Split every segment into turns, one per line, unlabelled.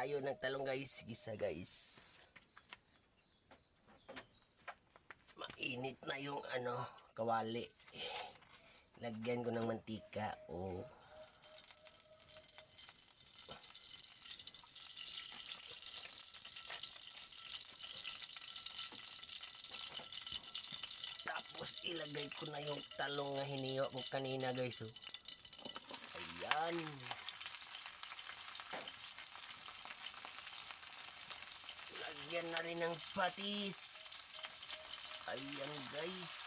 tayo ng talong guys. Gisa guys. Mainit na yung kawali. Lagyan ko ng mantika. Oh. Tapos ilagay ko na yung talong na hiniwa ko kanina guys. Oh. Ayan. Lagyan na rin ng patis. Ayan guys.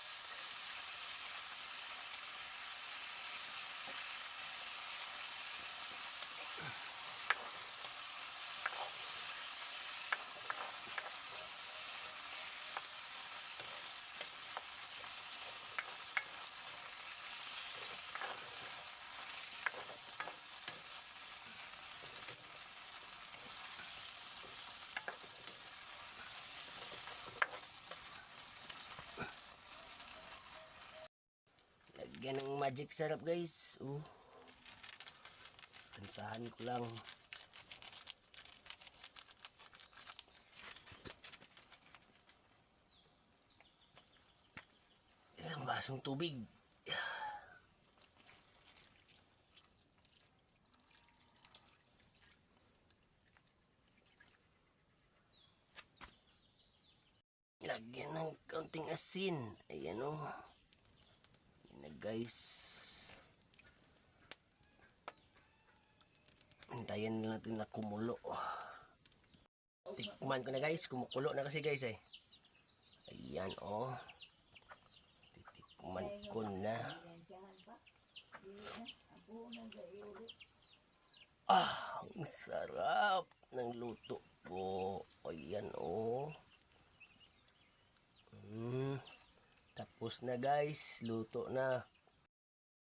Lagyan ng magic syrup guys. Tansahan ko lang. Isang basong tubig. Lagyan ng kaunting asin. Ayan o. Ayan na guys. Hintayin na natin na kumulo. Tikman ko na guys. Kumukulo na kasi guys eh. Ayan o. Titikman ko na. Ang sarap ng luto ko. Ayan o. Tapos na guys, luto na.